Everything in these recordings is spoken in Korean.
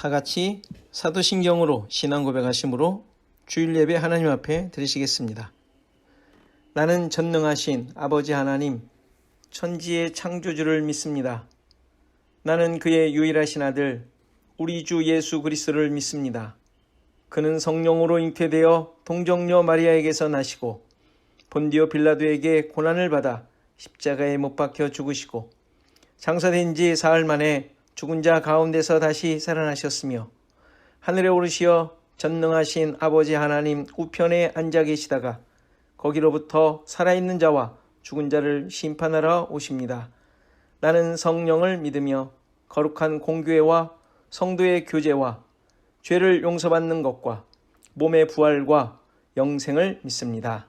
다 같이 사도신경으로 신앙 고백하심으로 주일 예배 하나님 앞에 드리시겠습니다. 나는 전능하신 아버지 하나님, 천지의 창조주를 믿습니다. 나는 그의 유일하신 아들, 우리 주 예수 그리스도를 믿습니다. 그는 성령으로 잉태되어 동정녀 마리아에게서 나시고 본디오 빌라도에게 고난을 받아 십자가에 못 박혀 죽으시고 장사된 지 사흘 만에 죽은 자 가운데서 다시 살아나셨으며 하늘에 오르시어 전능하신 아버지 하나님 우편에 앉아 계시다가 거기로부터 살아있는 자와 죽은 자를 심판하러 오십니다. 나는 성령을 믿으며 거룩한 공교회와 성도의 교제와 죄를 용서받는 것과 몸의 부활과 영생을 믿습니다.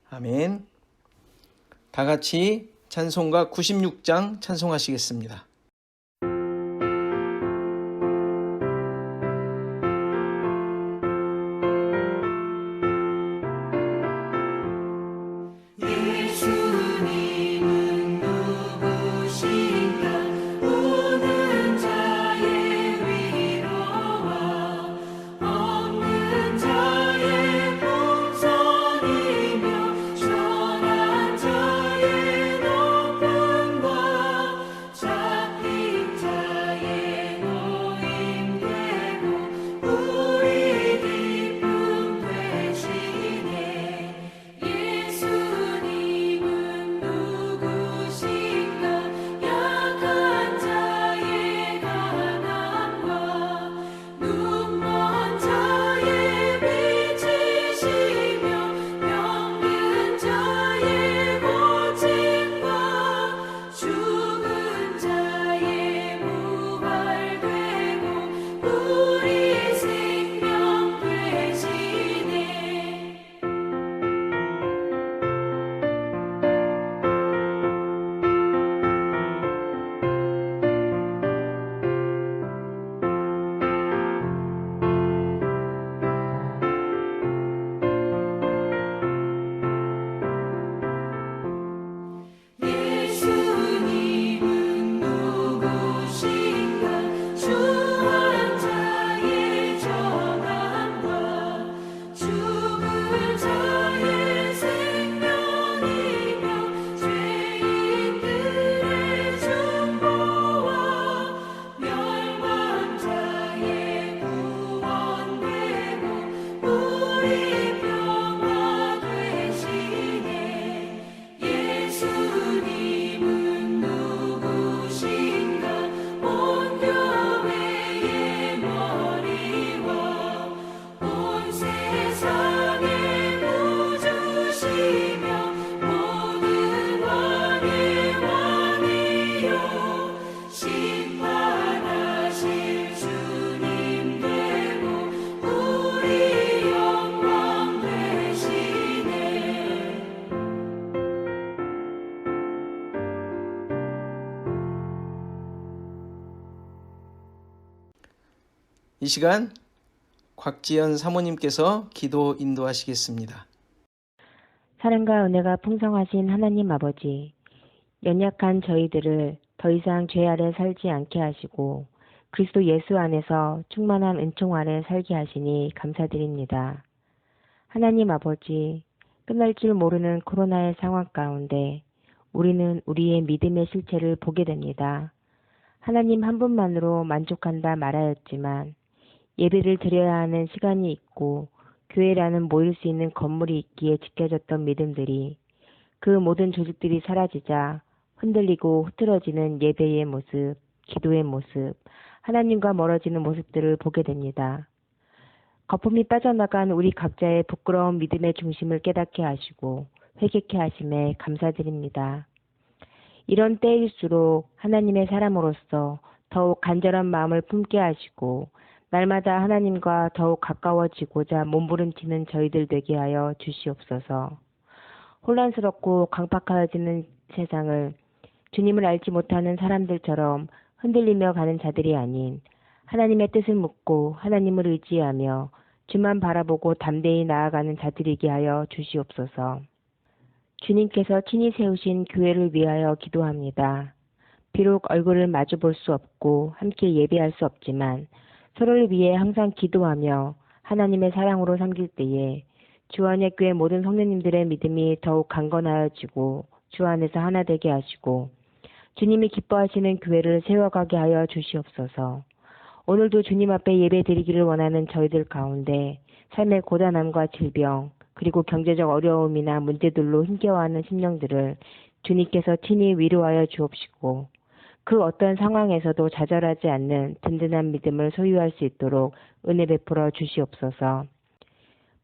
아멘. 다 같이 찬송가 96장 찬송하시겠습니다. 이 시간 곽지연 사모님께서 기도 인도하시겠습니다. 사랑과 은혜가 풍성하신 하나님 아버지, 연약한 저희들을 더 이상 죄 아래 살지 않게 하시고 그리스도 예수 안에서 충만한 은총 아래 살게 하시니 감사드립니다. 하나님 아버지, 끝날 줄 모르는 코로나의 상황 가운데 우리는 우리의 믿음의 실체를 보게 됩니다. 하나님 한 분만으로 만족한다 말하였지만 예배를 드려야 하는 시간이 있고 교회라는 모일 수 있는 건물이 있기에 지켜졌던 믿음들이 그 모든 조직들이 사라지자 흔들리고 흐트러지는 예배의 모습, 기도의 모습, 하나님과 멀어지는 모습들을 보게 됩니다. 거품이 빠져나간 우리 각자의 부끄러운 믿음의 중심을 깨닫게 하시고 회개케 하심에 감사드립니다. 이런 때일수록 하나님의 사람으로서 더욱 간절한 마음을 품게 하시고 날마다 하나님과 더욱 가까워지고자 몸부림치는 저희들 되게 하여 주시옵소서. 혼란스럽고 강팍해지는 세상을 주님을 알지 못하는 사람들처럼 흔들리며 가는 자들이 아닌 하나님의 뜻을 묻고 하나님을 의지하며 주만 바라보고 담대히 나아가는 자들이게 하여 주시옵소서. 주님께서 친히 세우신 교회를 위하여 기도합니다. 비록 얼굴을 마주 볼 수 없고 함께 예배할 수 없지만 서로를 위해 항상 기도하며 하나님의 사랑으로 섬길 때에 주 안의 교회 모든 성도님들의 믿음이 더욱 강건하여지고 주 안에서 하나 되게 하시고 주님이 기뻐하시는 교회를 세워가게 하여 주시옵소서. 오늘도 주님 앞에 예배 드리기를 원하는 저희들 가운데 삶의 고단함과 질병 그리고 경제적 어려움이나 문제들로 힘겨워하는 심령들을 주님께서 친히 위로하여 주옵시고 그 어떤 상황에서도 좌절하지 않는 든든한 믿음을 소유할 수 있도록 은혜 베풀어 주시옵소서.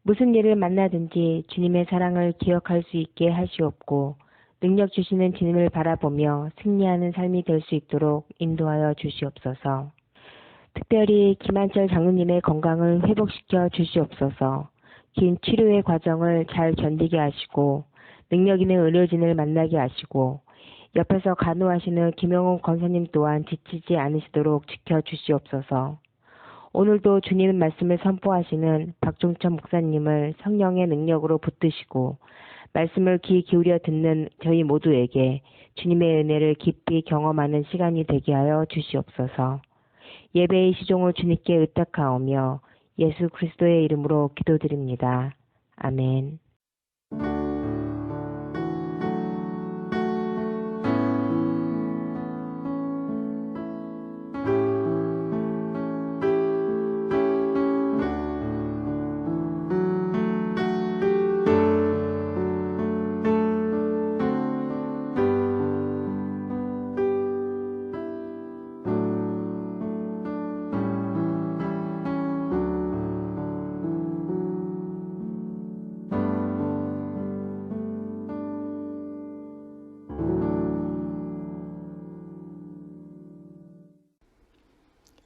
무슨 일을 만나든지 주님의 사랑을 기억할 수 있게 하시옵고 능력 주시는 주님을 바라보며 승리하는 삶이 될 수 있도록 인도하여 주시옵소서. 특별히 김한철 장로님의 건강을 회복시켜 주시옵소서. 긴 치료의 과정을 잘 견디게 하시고 능력 있는 의료진을 만나게 하시고 옆에서 간호하시는 김영훈 권사님 또한 지치지 않으시도록 지켜주시옵소서. 오늘도 주님 말씀을 선포하시는 박종천 목사님을 성령의 능력으로 붙드시고 말씀을 귀 기울여 듣는 저희 모두에게 주님의 은혜를 깊이 경험하는 시간이 되게 하여 주시옵소서. 예배의 시종을 주님께 의탁하오며 예수 그리스도의 이름으로 기도드립니다. 아멘.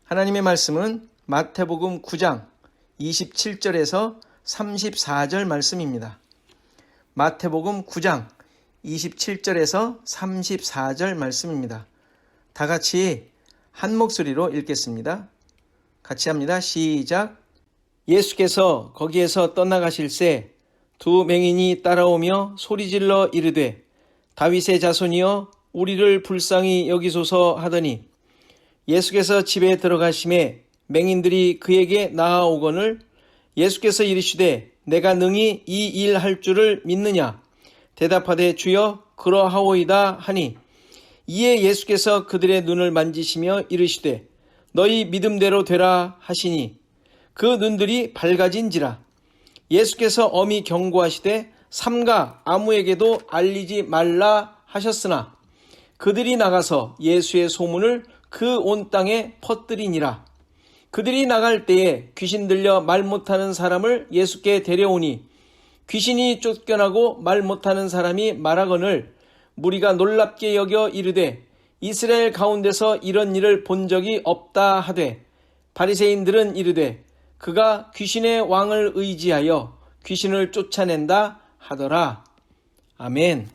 하나님의 말씀은 마태복음 9장 27절에서 34절 말씀입니다. 마태복음 9장 27절에서 34절 말씀입니다. 다 같이 한 목소리로 읽겠습니다. 같이 합니다. 시작. 예수께서 거기에서 떠나가실새 두 맹인이 따라오며 소리질러 이르되 다윗의 자손이여 우리를 불쌍히 여기소서 하더니 예수께서 집에 들어가심에 맹인들이 그에게 나아오거늘 예수께서 이르시되 내가 능히 이 일 할 줄을 믿느냐 대답하되 주여 그러하오이다 하니 이에 예수께서 그들의 눈을 만지시며 이르시되 너희 믿음대로 되라 하시니 그 눈들이 밝아진지라. 예수께서 엄히 경고하시되 삼가 아무에게도 알리지 말라 하셨으나 그들이 나가서 예수의 소문을 그 온 땅에 퍼뜨리니라. 그들이 나갈 때에 귀신 들려 말 못하는 사람을 예수께 데려오니 귀신이 쫓겨나고 말 못하는 사람이 말하거늘 무리가 놀랍게 여겨 이르되 이스라엘 가운데서 이런 일을 본 적이 없다 하되 바리새인들은 이르되 그가 귀신의 왕을 의지하여 귀신을 쫓아낸다 하더라. 아멘.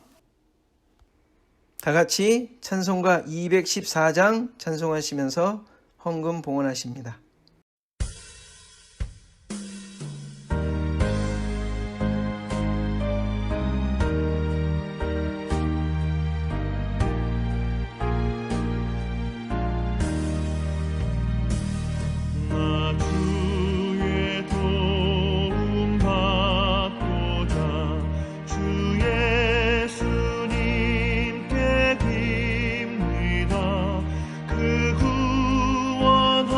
다 같이 찬송가 214장 찬송하시면서 헌금 봉헌하십니다. 그 구원하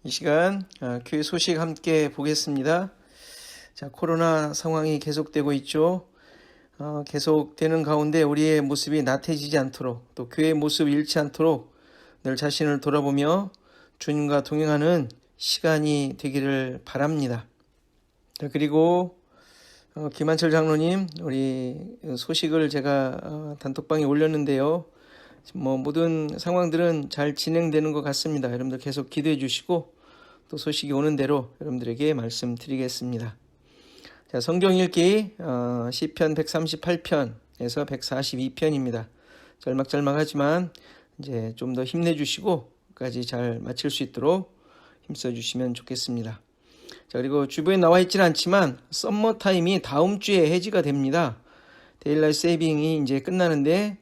이 시간 교회 소식 함께 보겠습니다. 자, 코로나 상황이 계속되고 있죠. 계속되는 가운데 우리의 모습이 나태해지지 않도록, 또 교회의 모습을 잃지 않도록 늘 자신을 돌아보며 주님과 동행하는 시간이 되기를 바랍니다. 자, 그리고 김한철 장로님, 우리 소식을 제가 단톡방에 올렸는데요. 모든 상황들은 잘 진행되는 것 같습니다. 여러분들 계속 기도해 주시고 또 소식이 오는 대로 여러분들에게 말씀드리겠습니다. 자, 성경 읽기 시편 138편에서 142편입니다. 짤막짤막하지만 이제 좀 더 힘내주시고 끝까지 잘 마칠 수 있도록 힘써주시면 좋겠습니다. 자, 그리고 주부에 나와 있지는 않지만 썸머 타임이 다음 주에 해지가 됩니다. 데일라이트 세이빙이 이제 끝나는데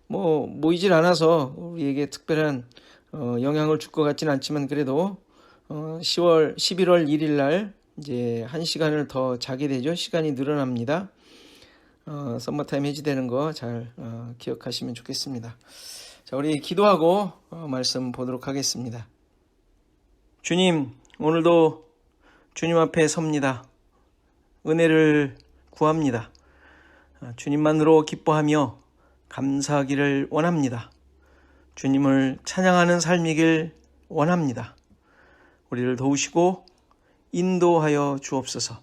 모이질 않아서 우리에게 특별한 영향을 줄 것 같지는 않지만 그래도 11월 1일 날 이제 1시간을 더 자게 되죠. 시간이 늘어납니다. 썸머타임 해지되는 거 잘 기억하시면 좋겠습니다. 자, 우리 기도하고 말씀 보도록 하겠습니다. 주님, 오늘도 주님 앞에 섭니다. 은혜를 구합니다. 주님만으로 기뻐하며 감사하기를 원합니다. 주님을 찬양하는 삶이길 원합니다. 우리를 도우시고 인도하여 주옵소서.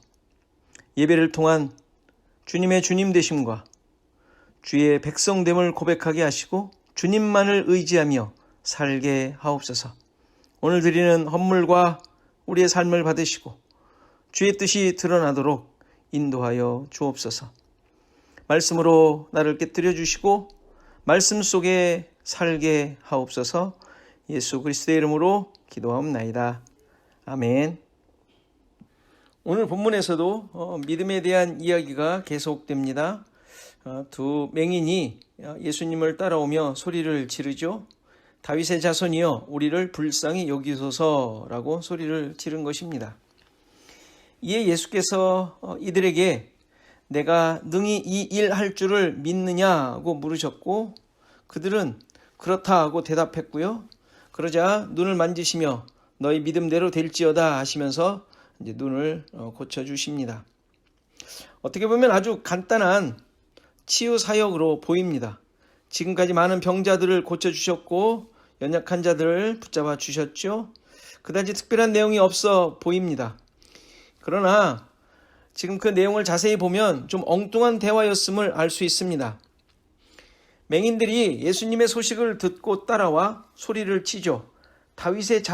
예배를 통한 주님의 주님 되심과 주의 백성됨을 고백하게 하시고 주님만을 의지하며 살게 하옵소서. 오늘 드리는 헌물과 우리의 삶을 받으시고 주의 뜻이 드러나도록 인도하여 주옵소서. 말씀으로 나를 깨뜨려 주시고 말씀 속에 살게 하옵소서. 예수 그리스도의 이름으로 기도하옵나이다. 아멘. 오늘 본문에서도 믿음에 대한 이야기가 계속됩니다. 두 맹인이 예수님을 따라오며 소리를 지르죠. 다윗의 자손이여 우리를 불쌍히 여기소서라고 소리를 지른 것입니다. 이에 예수께서 이들에게 내가 능히 이 일 할 줄을 믿느냐고 물으셨고 그들은 그렇다 하고 대답했고요. 그러자 눈을 만지시며 너희 믿음대로 될지어다 하시면서 이제 눈을 고쳐주십니다. 어떻게 보면 아주 간단한 치유 사역으로 보입니다. 지금까지 많은 병자들을 고쳐주셨고 연약한 자들을 붙잡아 주셨죠. 그다지 특별한 내용이 없어 보입니다. 그러나 지금 그 내용을 자세히 보면 좀 엉뚱한 대화였음을 알 수 있습니다. 맹인들이 예수님의 소식을 듣고 따라와 소리를 치죠. 다윗의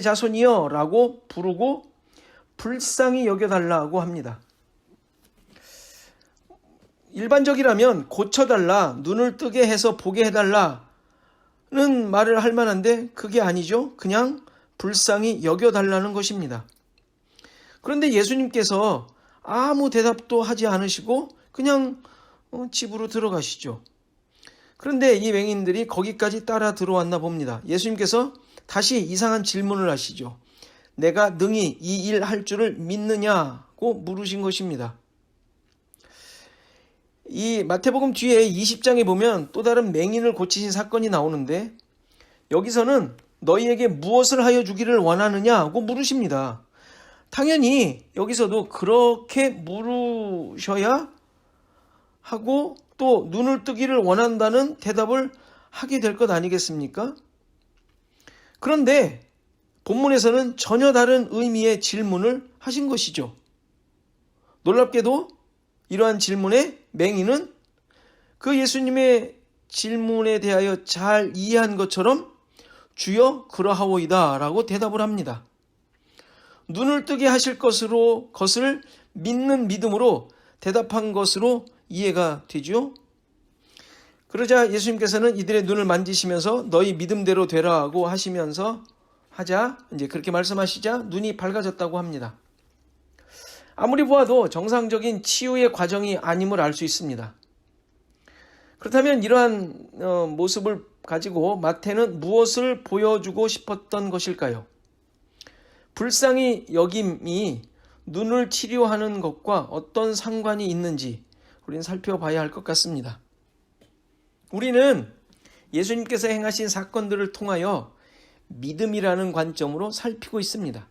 자손이여 라고 부르고 불쌍히 여겨달라고 합니다. 일반적이라면 고쳐달라, 눈을 뜨게 해서 보게 해달라는 말을 할 만한데 그게 아니죠. 그냥 불쌍히 여겨달라는 것입니다. 그런데 예수님께서 아무 대답도 하지 않으시고 그냥 집으로 들어가시죠. 그런데 이 맹인들이 거기까지 따라 들어왔나 봅니다. 예수님께서 다시 이상한 질문을 하시죠. 내가 능히 이 일 할 줄을 믿느냐고 물으신 것입니다. 이 마태복음 뒤에 20장에 보면 또 다른 맹인을 고치신 사건이 나오는데 여기서는 너희에게 무엇을 하여 주기를 원하느냐고 물으십니다. 당연히 여기서도 그렇게 물으셔야 하고 또 눈을 뜨기를 원한다는 대답을 하게 될 것 아니겠습니까? 그런데 본문에서는 전혀 다른 의미의 질문을 하신 것이죠. 놀랍게도 이러한 질문에 맹인은 그 예수님의 질문에 대하여 잘 이해한 것처럼 주여 그러하오이다 라고 대답을 합니다. 눈을 뜨게 하실 것을 믿는 믿음으로 대답한 것으로 이해가 되죠. 그러자 예수님께서는 이들의 눈을 만지시면서 너희 믿음대로 되라고 하시면서 이제 그렇게 말씀하시자 눈이 밝아졌다고 합니다. 아무리 보아도 정상적인 치유의 과정이 아님을 알 수 있습니다. 그렇다면 이러한 모습을 가지고 마태는 무엇을 보여주고 싶었던 것일까요? 불쌍히 여김이 눈을 치료하는 것과 어떤 상관이 있는지 우리는 살펴봐야 할 것 같습니다. 우리는 예수님께서 행하신 사건들을 통하여 믿음이라는 관점으로 살피고 있습니다.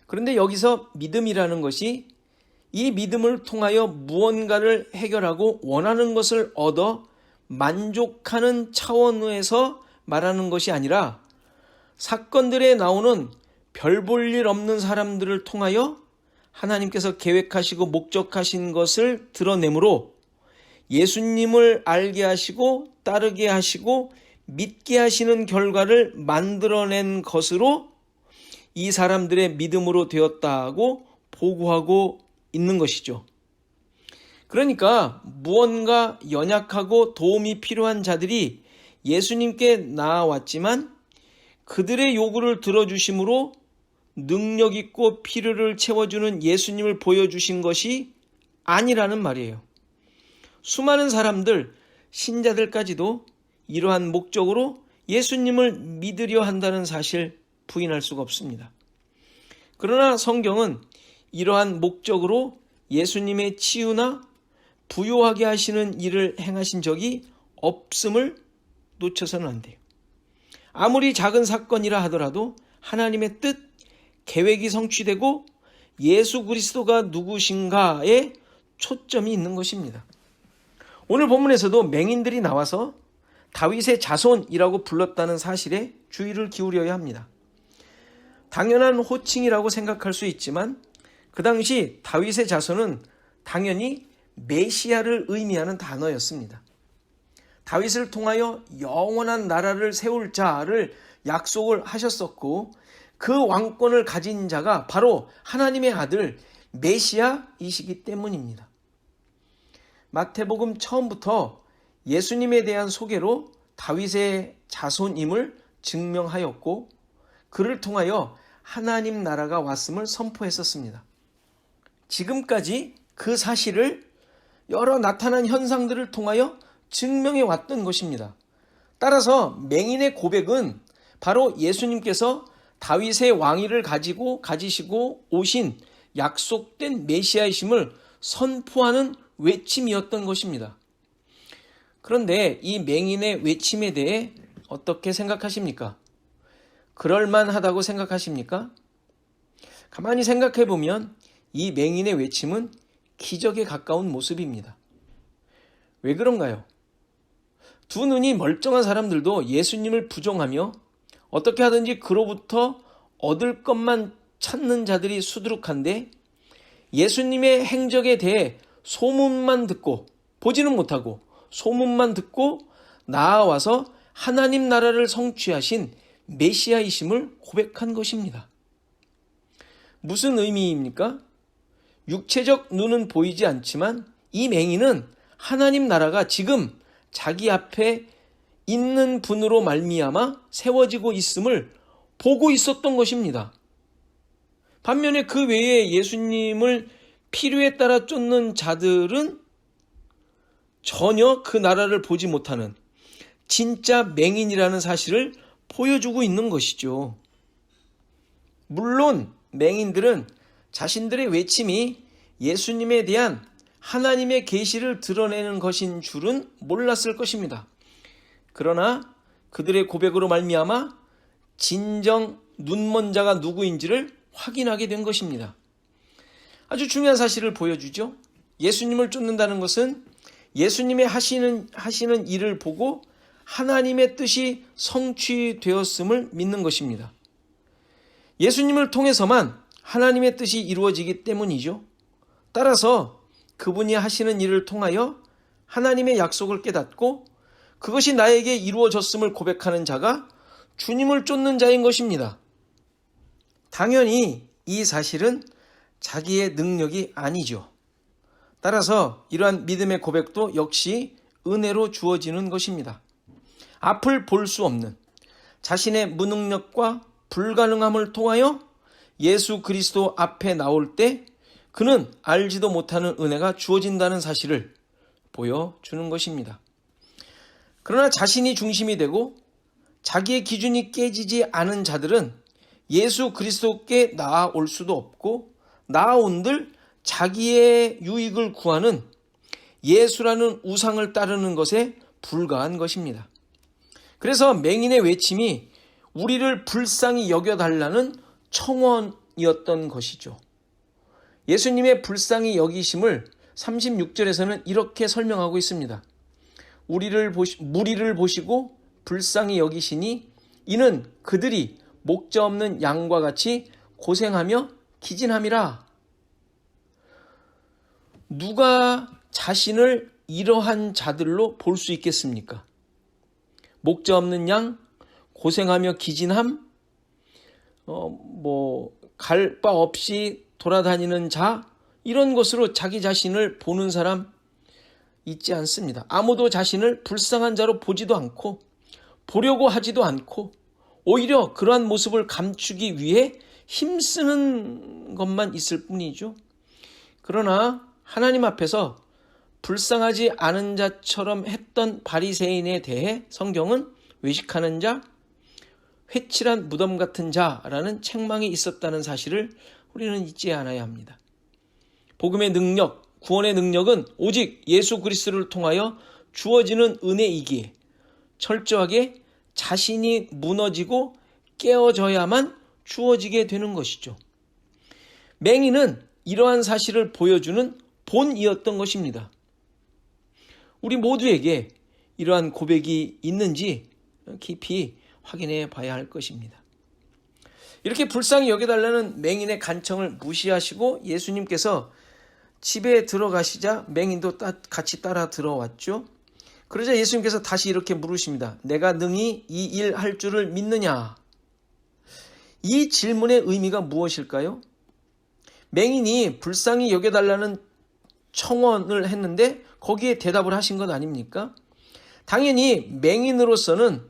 그런데 여기서 믿음이라는 것이 이 믿음을 통하여 무언가를 해결하고 원하는 것을 얻어 만족하는 차원에서 말하는 것이 아니라 사건들에 나오는 별 볼 일 없는 사람들을 통하여 하나님께서 계획하시고 목적하신 것을 드러내므로 예수님을 알게 하시고 따르게 하시고 믿게 하시는 결과를 만들어낸 것으로 이 사람들의 믿음으로 되었다고 보고하고 있는 것이죠. 그러니까 무언가 연약하고 도움이 필요한 자들이 예수님께 나아왔지만 그들의 요구를 들어주심으로 능력 있고 필요를 채워주는 예수님을 보여주신 것이 아니라는 말이에요. 수많은 사람들, 신자들까지도 이러한 목적으로 예수님을 믿으려 한다는 사실 부인할 수가 없습니다. 그러나 성경은 이러한 목적으로 예수님의 치유나 부요하게 하시는 일을 행하신 적이 없음을 놓쳐서는 안 돼요. 아무리 작은 사건이라 하더라도 하나님의 뜻, 계획이 성취되고 예수 그리스도가 누구신가에 초점이 있는 것입니다. 오늘 본문에서도 맹인들이 나와서 다윗의 자손이라고 불렀다는 사실에 주의를 기울여야 합니다. 당연한 호칭이라고 생각할 수 있지만 그 당시 다윗의 자손은 당연히 메시아를 의미하는 단어였습니다. 다윗을 통하여 영원한 나라를 세울 자를 약속을 하셨었고 그 왕권을 가진 자가 바로 하나님의 아들 메시아이시기 때문입니다. 마태복음 처음부터 예수님에 대한 소개로 다윗의 자손임을 증명하였고 그를 통하여 하나님 나라가 왔음을 선포했었습니다. 지금까지 그 사실을 여러 나타난 현상들을 통하여 증명해 왔던 것입니다. 따라서 맹인의 고백은 바로 예수님께서 다윗의 왕위를 가지시고 오신 약속된 메시아이심을 선포하는 외침이었던 것입니다. 그런데 이 맹인의 외침에 대해 어떻게 생각하십니까? 그럴만하다고 생각하십니까? 가만히 생각해 보면 이 맹인의 외침은 기적에 가까운 모습입니다. 왜 그런가요? 두 눈이 멀쩡한 사람들도 예수님을 부정하며 어떻게 하든지 그로부터 얻을 것만 찾는 자들이 수두룩한데 예수님의 행적에 대해 소문만 듣고 보지는 못하고 소문만 듣고 나아와서 하나님 나라를 성취하신 메시아이심을 고백한 것입니다. 무슨 의미입니까? 육체적 눈은 보이지 않지만 이 맹인은 하나님 나라가 지금 자기 앞에 있는 분으로 말미암아 세워지고 있음을 보고 있었던 것입니다. 반면에 그 외에 예수님을 필요에 따라 쫓는 자들은 전혀 그 나라를 보지 못하는 진짜 맹인이라는 사실을 보여주고 있는 것이죠. 물론 맹인들은 자신들의 외침이 예수님에 대한 하나님의 계시를 드러내는 것인 줄은 몰랐을 것입니다. 그러나 그들의 고백으로 말미암아 진정 눈먼 자가 누구인지를 확인하게 된 것입니다. 아주 중요한 사실을 보여주죠. 예수님을 쫓는다는 것은 예수님의 하시는 일을 보고 하나님의 뜻이 성취되었음을 믿는 것입니다. 예수님을 통해서만 하나님의 뜻이 이루어지기 때문이죠. 따라서 그분이 하시는 일을 통하여 하나님의 약속을 깨닫고 그것이 나에게 이루어졌음을 고백하는 자가 주님을 쫓는 자인 것입니다. 당연히 이 사실은 자기의 능력이 아니죠. 따라서 이러한 믿음의 고백도 역시 은혜로 주어지는 것입니다. 앞을 볼 수 없는 자신의 무능력과 불가능함을 통하여 예수 그리스도 앞에 나올 때 그는 알지도 못하는 은혜가 주어진다는 사실을 보여주는 것입니다. 그러나 자신이 중심이 되고 자기의 기준이 깨지지 않은 자들은 예수 그리스도께 나아올 수도 없고 나아온들 자기의 유익을 구하는 예수라는 우상을 따르는 것에 불과한 것입니다. 그래서 맹인의 외침이 우리를 불쌍히 여겨달라는 청원이었던 것이죠. 예수님의 불쌍히 여기심을 36절에서는 이렇게 설명하고 있습니다. 무리를 보시고 불쌍히 여기시니 이는 그들이 목자 없는 양과 같이 고생하며 기진함이라. 누가 자신을 이러한 자들로 볼 수 있겠습니까? 목자 없는 양, 고생하며 기진함, 갈 바 없이 돌아다니는 자, 이런 것으로 자기 자신을 보는 사람 있지 않습니다. 아무도 자신을 불쌍한 자로 보지도 않고 보려고 하지도 않고 오히려 그러한 모습을 감추기 위해 힘쓰는 것만 있을 뿐이죠. 그러나 하나님 앞에서 불쌍하지 않은 자처럼 했던 바리새인에 대해 성경은 외식하는 자, 회칠한 무덤 같은 자라는 책망이 있었다는 사실을 우리는 잊지 않아야 합니다. 복음의 능력, 구원의 능력은 오직 예수 그리스도를 통하여 주어지는 은혜이기에 철저하게 자신이 무너지고 깨어져야만 주어지게 되는 것이죠. 맹인은 이러한 사실을 보여주는 본이었던 것입니다. 우리 모두에게 이러한 고백이 있는지 깊이 확인해 봐야 할 것입니다. 이렇게 불쌍히 여겨달라는 맹인의 간청을 무시하시고 예수님께서 집에 들어가시자 맹인도 같이 따라 들어왔죠. 그러자 예수님께서 다시 이렇게 물으십니다. 내가 능히 이 일 할 줄을 믿느냐? 이 질문의 의미가 무엇일까요? 맹인이 불쌍히 여겨달라는 청원을 했는데 거기에 대답을 하신 것 아닙니까? 당연히 맹인으로서는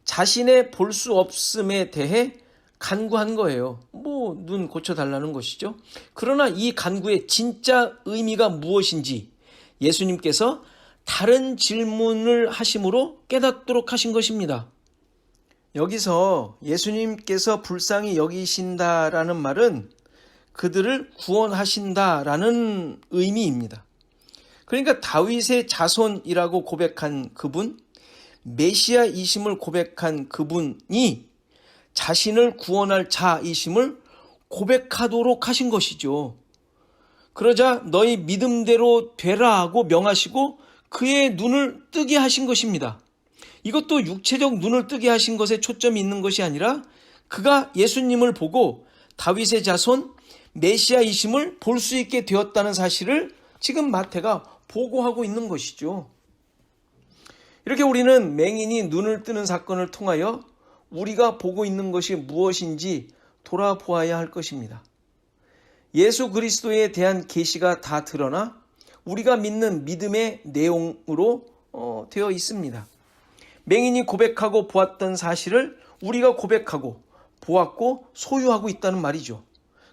자신의 볼 수 없음에 대해 간구한 거예요. 눈 고쳐달라는 것이죠. 그러나 이 간구의 진짜 의미가 무엇인지 예수님께서 다른 질문을 하심으로 깨닫도록 하신 것입니다. 여기서 예수님께서 불쌍히 여기신다라는 말은 그들을 구원하신다라는 의미입니다. 그러니까 다윗의 자손이라고 고백한 그분, 메시아이심을 고백한 그분이 자신을 구원할 자이심을 고백하도록 하신 것이죠. 그러자 너희 믿음대로 되라 하고 명하시고 그의 눈을 뜨게 하신 것입니다. 이것도 육체적 눈을 뜨게 하신 것에 초점이 있는 것이 아니라 그가 예수님을 보고 다윗의 자손 메시아이심을 볼 수 있게 되었다는 사실을 지금 마태가 보고하고 있는 것이죠. 이렇게 우리는 맹인이 눈을 뜨는 사건을 통하여 우리가 보고 있는 것이 무엇인지 돌아보아야 할 것입니다. 예수 그리스도에 대한 계시가 다 드러나 우리가 믿는 믿음의 내용으로 되어 있습니다. 맹인이 고백하고 보았던 사실을 우리가 고백하고 보았고 소유하고 있다는 말이죠.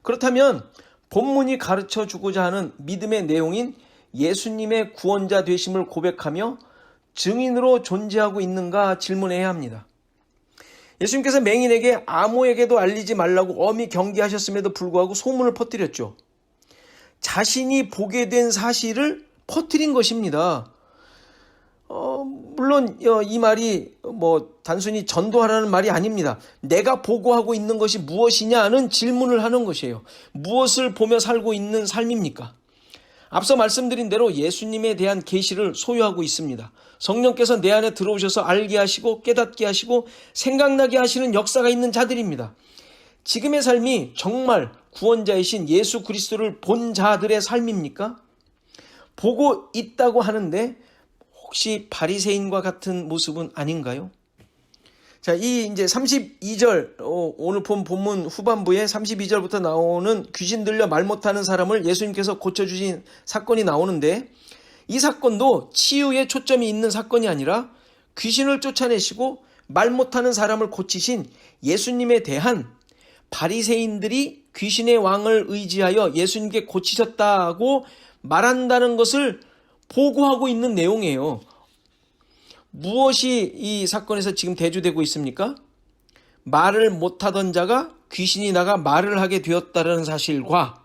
그렇다면 본문이 가르쳐 주고자 하는 믿음의 내용인 예수님의 구원자 되심을 고백하며 증인으로 존재하고 있는가 질문해야 합니다. 예수님께서 맹인에게 아무에게도 알리지 말라고 엄히 경계하셨음에도 불구하고 소문을 퍼뜨렸죠. 자신이 보게 된 사실을 퍼뜨린 것입니다. 물론 이 말이 단순히 전도하라는 말이 아닙니다. 내가 보고하고 있는 것이 무엇이냐는 질문을 하는 것이에요. 무엇을 보며 살고 있는 삶입니까? 앞서 말씀드린 대로 예수님에 대한 계시를 소유하고 있습니다. 성령께서 내 안에 들어오셔서 알게 하시고 깨닫게 하시고 생각나게 하시는 역사가 있는 자들입니다. 지금의 삶이 정말 구원자이신 예수 그리스도를 본 자들의 삶입니까? 보고 있다고 하는데 혹시 바리새인과 같은 모습은 아닌가요? 자, 이제 32절, 오늘 본 본문 후반부에 32절부터 나오는 귀신 들려 말 못하는 사람을 예수님께서 고쳐주신 사건이 나오는데 이 사건도 치유에 초점이 있는 사건이 아니라 귀신을 쫓아내시고 말 못하는 사람을 고치신 예수님에 대한 바리새인들이 귀신의 왕을 의지하여 예수님께 고치셨다고 말한다는 것을 보고하고 있는 내용이에요. 무엇이 이 사건에서 지금 대조되고 있습니까? 말을 못하던 자가 귀신이 나가 말을 하게 되었다는 사실과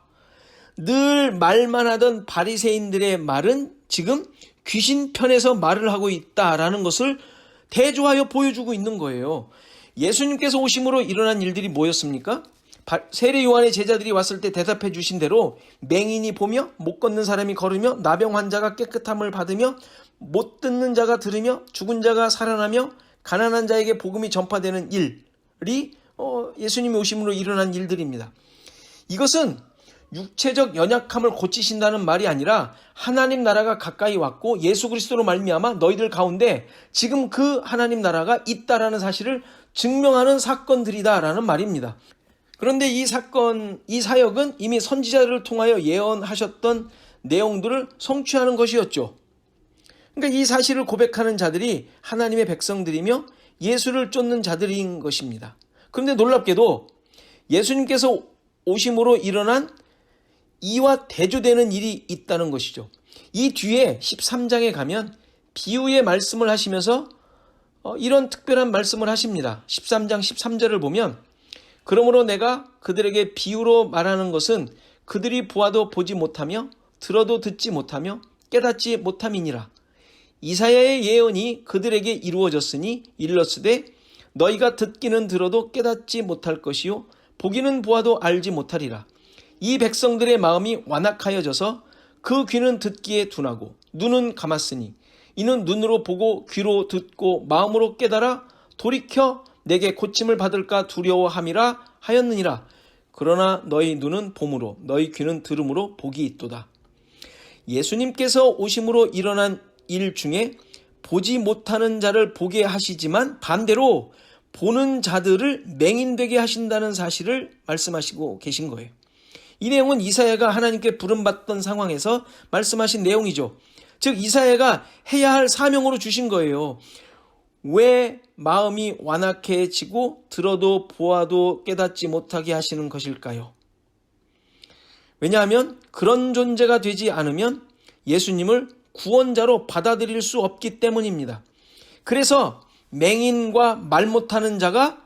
늘 말만 하던 바리새인들의 말은 지금 귀신 편에서 말을 하고 있다라는 것을 대조하여 보여주고 있는 거예요. 예수님께서 오심으로 일어난 일들이 뭐였습니까? 세례 요한의 제자들이 왔을 때 대답해 주신 대로 맹인이 보며 못 걷는 사람이 걸으며 나병 환자가 깨끗함을 받으며 못 듣는 자가 들으며 죽은 자가 살아나며 가난한 자에게 복음이 전파되는 일이 예수님이 오심으로 일어난 일들입니다. 이것은 육체적 연약함을 고치신다는 말이 아니라 하나님 나라가 가까이 왔고 예수 그리스도로 말미암아 너희들 가운데 지금 그 하나님 나라가 있다라는 사실을 증명하는 사건들이다라는 말입니다. 그런데 이 사역은 이미 선지자들을 통하여 예언하셨던 내용들을 성취하는 것이었죠. 그러니까 이 사실을 고백하는 자들이 하나님의 백성들이며 예수를 쫓는 자들인 것입니다. 그런데 놀랍게도 예수님께서 오심으로 일어난 이와 대조되는 일이 있다는 것이죠. 이 뒤에 13장에 가면 비유의 말씀을 하시면서 이런 특별한 말씀을 하십니다. 13장 13절을 보면 그러므로 내가 그들에게 비유로 말하는 것은 그들이 보아도 보지 못하며 들어도 듣지 못하며 깨닫지 못함이니라. 이사야의 예언이 그들에게 이루어졌으니 일렀으되 너희가 듣기는 들어도 깨닫지 못할 것이요 보기는 보아도 알지 못하리라. 이 백성들의 마음이 완악하여져서 그 귀는 듣기에 둔하고 눈은 감았으니 이는 눈으로 보고 귀로 듣고 마음으로 깨달아 돌이켜 내게 고침을 받을까 두려워함이라 하였느니라. 그러나 너희 눈은 봄으로 너희 귀는 들음으로 복이 있도다. 예수님께서 오심으로 일어난 일 중에 보지 못하는 자를 보게 하시지만 반대로 보는 자들을 맹인되게 하신다는 사실을 말씀하시고 계신 거예요. 이 내용은 이사야가 하나님께 부름받던 상황에서 말씀하신 내용이죠. 즉 이사야가 해야 할 사명으로 주신 거예요. 왜 마음이 완악해지고 들어도 보아도 깨닫지 못하게 하시는 것일까요? 왜냐하면 그런 존재가 되지 않으면 예수님을 구원자로 받아들일 수 없기 때문입니다. 그래서 맹인과 말 못하는 자가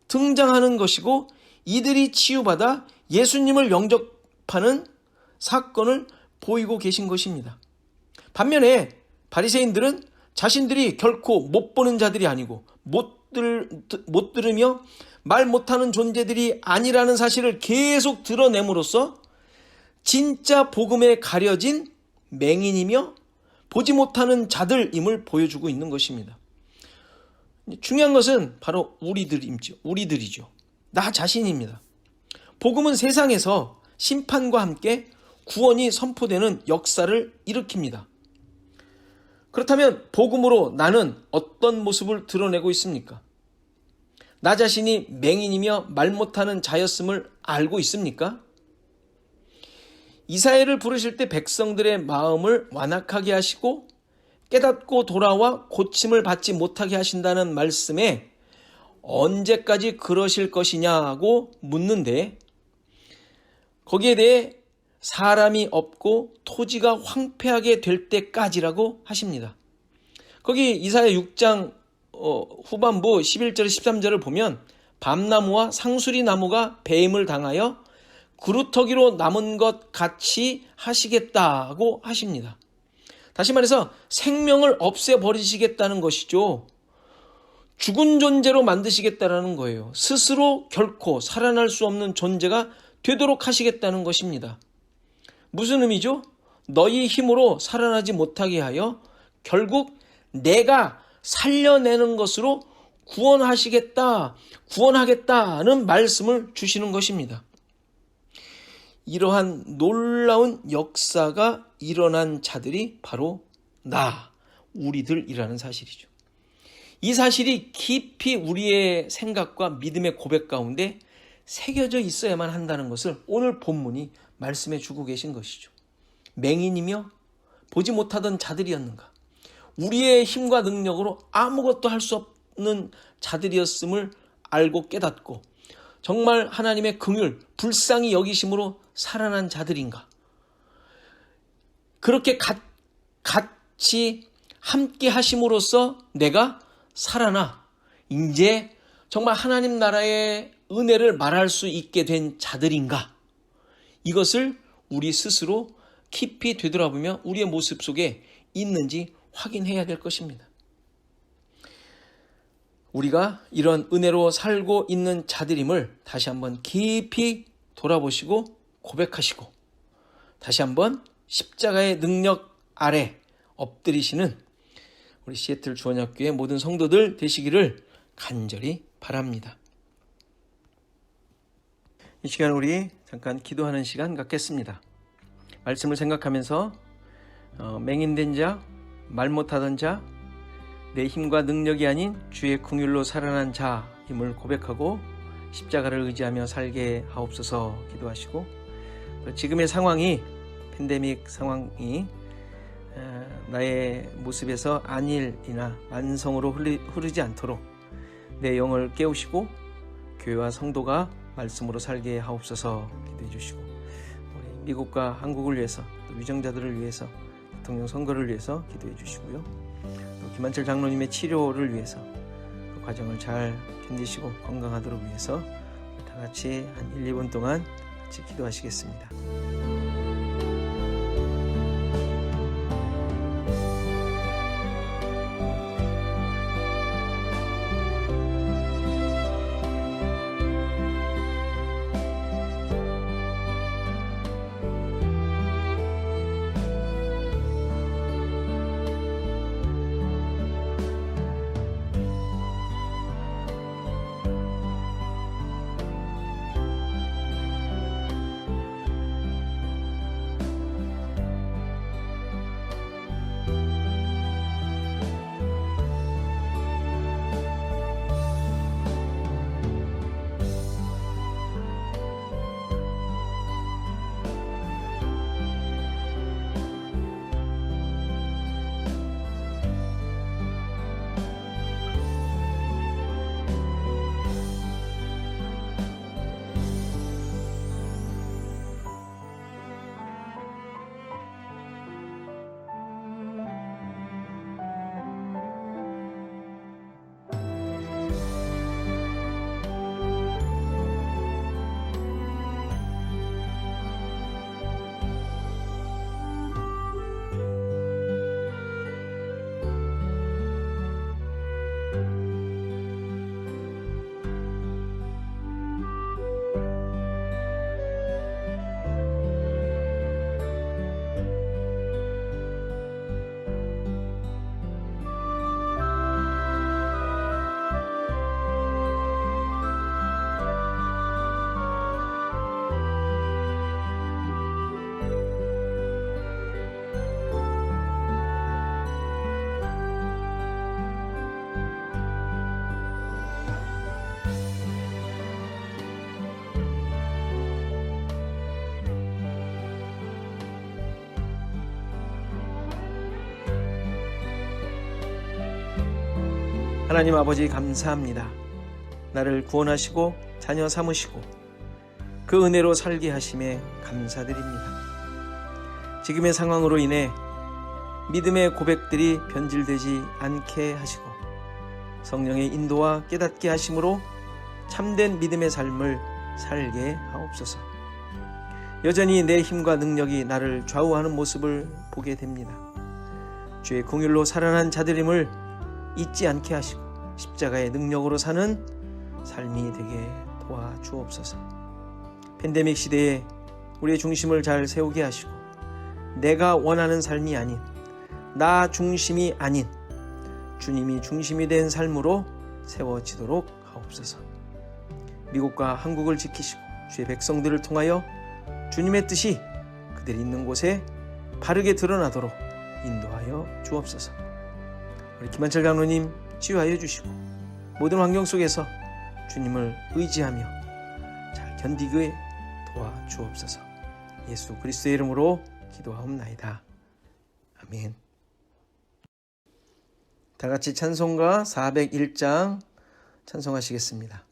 등장하는 것이고 이들이 치유받아 예수님을 영접하는 사건을 보이고 계신 것입니다. 반면에 바리새인들은 자신들이 결코 못 보는 자들이 아니고 못 들으며 말 못하는 존재들이 아니라는 사실을 계속 드러냄으로써 진짜 복음에 가려진 맹인이며 보지 못하는 자들임을 보여주고 있는 것입니다. 중요한 것은 바로 우리들이죠. 나 자신입니다. 복음은 세상에서 심판과 함께 구원이 선포되는 역사를 일으킵니다. 그렇다면 복음으로 나는 어떤 모습을 드러내고 있습니까? 나 자신이 맹인이며 말 못하는 자였음을 알고 있습니까? 이사야를 부르실 때 백성들의 마음을 완악하게 하시고 깨닫고 돌아와 고침을 받지 못하게 하신다는 말씀에 언제까지 그러실 것이냐고 묻는데 거기에 대해 사람이 없고 토지가 황폐하게 될 때까지라고 하십니다. 거기 이사야 6장 후반부 11절 13절을 보면 밤나무와 상수리 나무가 배임을 당하여 그루터기로 남은 것 같이 하시겠다고 하십니다. 다시 말해서 생명을 없애버리시겠다는 것이죠. 죽은 존재로 만드시겠다는 거예요. 스스로 결코 살아날 수 없는 존재가 되도록 하시겠다는 것입니다. 무슨 의미죠? 너희 힘으로 살아나지 못하게 하여 결국 내가 살려내는 것으로 구원하겠다는 말씀을 주시는 것입니다. 이러한 놀라운 역사가 일어난 자들이 바로 우리들이라는 사실이죠. 이 사실이 깊이 우리의 생각과 믿음의 고백 가운데 새겨져 있어야만 한다는 것을 오늘 본문이 말씀해 주고 계신 것이죠. 맹인이며 보지 못하던 자들이었는가? 우리의 힘과 능력으로 아무것도 할 수 없는 자들이었음을 알고 깨닫고 정말 하나님의 긍휼, 불쌍히 여기심으로 살아난 자들인가? 그렇게 같이 함께 하심으로써 내가 살아나 이제 정말 하나님 나라의 은혜를 말할 수 있게 된 자들인가? 이것을 우리 스스로 깊이 되돌아보며 우리의 모습 속에 있는지 확인해야 될 것입니다. 우리가 이런 은혜로 살고 있는 자들임을 다시 한번 깊이 돌아보시고 고백하시고 다시 한번 십자가의 능력 아래 엎드리시는 우리 시애틀 주원학교의 모든 성도들 되시기를 간절히 바랍니다. 이 시간 우리 잠깐 기도하는 시간 갖겠습니다. 말씀을 생각하면서 맹인된 자, 말 못하던 자, 내 힘과 능력이 아닌 주의 긍휼로 살아난 자임을 고백하고 십자가를 의지하며 살게 하옵소서 기도하시고, 지금의 상황이 팬데믹 상황이 나의 모습에서 안일이나 만성으로 흐르지 않도록 내 영을 깨우시고 교회와 성도가 말씀으로 살게 하옵소서 기도해 주시고, 우리 미국과 한국을 위해서 또 위정자들을 위해서 대통령 선거를 위해서 기도해 주시고요. 또 김한철 장로님의 치료를 위해서 그 과정을 잘 견디시고 건강하도록 위해서 다 같이 한 1, 2분 동안 같이 기도하시겠습니다. 하나님 아버지 감사합니다. 나를 구원하시고 자녀 삼으시고 그 은혜로 살게 하심에 감사드립니다. 지금의 상황으로 인해 믿음의 고백들이 변질되지 않게 하시고 성령의 인도와 깨닫게 하심으로 참된 믿음의 삶을 살게 하옵소서. 여전히 내 힘과 능력이 나를 좌우하는 모습을 보게 됩니다. 주의 긍휼로 살아난 자들임을 잊지 않게 하시고 십자가의 능력으로 사는 삶이 되게 도와주옵소서. 팬데믹 시대에 우리의 중심을 잘 세우게 하시고 내가 원하는 삶이 아닌 나 중심이 아닌 주님이 중심이 된 삶으로 세워지도록 하옵소서. 미국과 한국을 지키시고 주의 백성들을 통하여 주님의 뜻이 그들이 있는 곳에 바르게 드러나도록 인도하여 주옵소서. 우리 김한철 장로님 치유하여 주시고 모든 환경 속에서 주님을 의지하며 잘 견디게 도와주옵소서. 예수 그리스도의 이름으로 기도하옵나이다. 아멘. 다 같이 찬송가 401장 찬송하시겠습니다.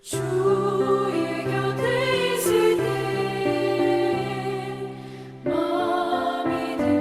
주의 곁에 있을 때 마음이 들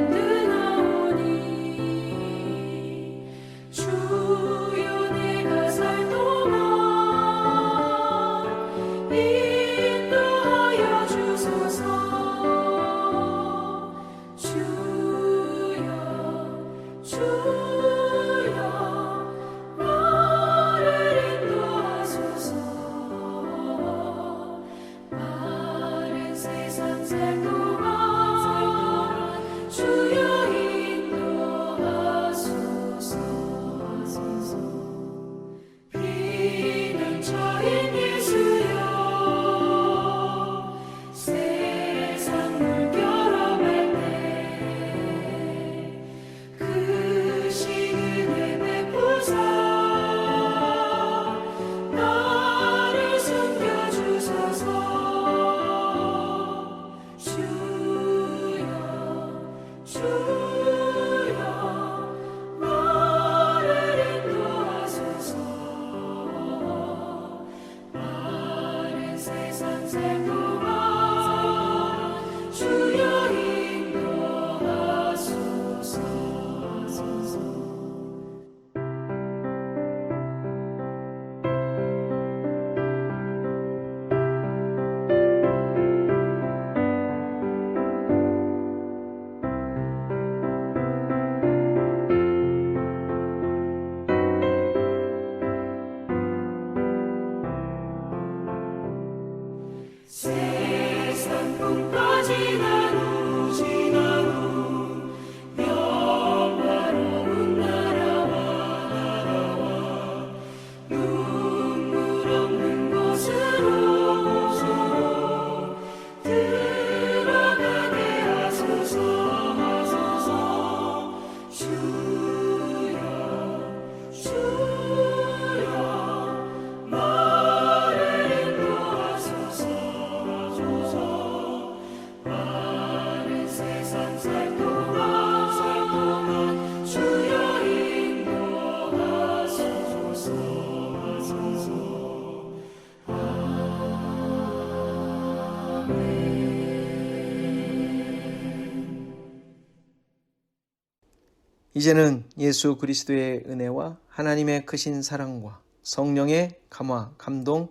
이제는 예수 그리스도의 은혜와 하나님의 크신 사랑과 성령의 감화, 감동,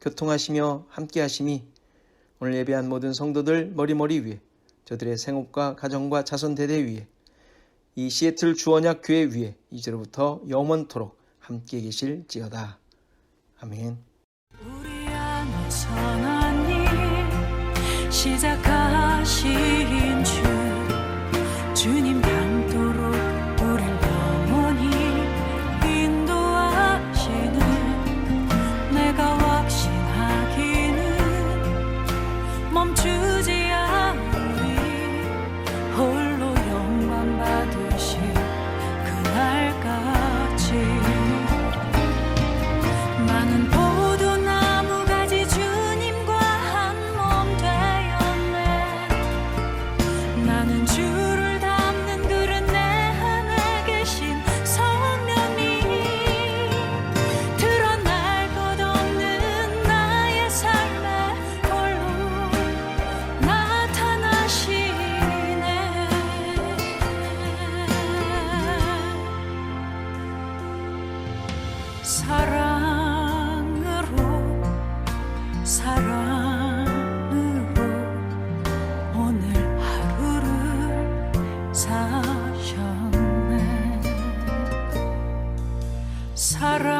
교통하시며 함께하심이 오늘 예배한 모든 성도들 머리머리 위에, 저들의 생업과 가정과 자손 대대 위에, 이 시애틀 주언약 교회 위에 이제로부터 영원토록 함께 계실지어다. 아멘. 우리 안에 선한 일 시작하신 주님 닮도록 우릴 영원히 인도하시는 내가 확신하기는 멈추지 않으리 홀로 영광 받으실 그날까지 나는 포도나무 가지 주님과 한 몸 되었네. 나는 주를 담는 그릇 내 안에 계신 성령이 드러날 것 없는 나의 삶에 홀로 나타나시네. 사랑으로 오늘 하루를 사셨네. 사랑으로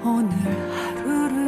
오늘 하루를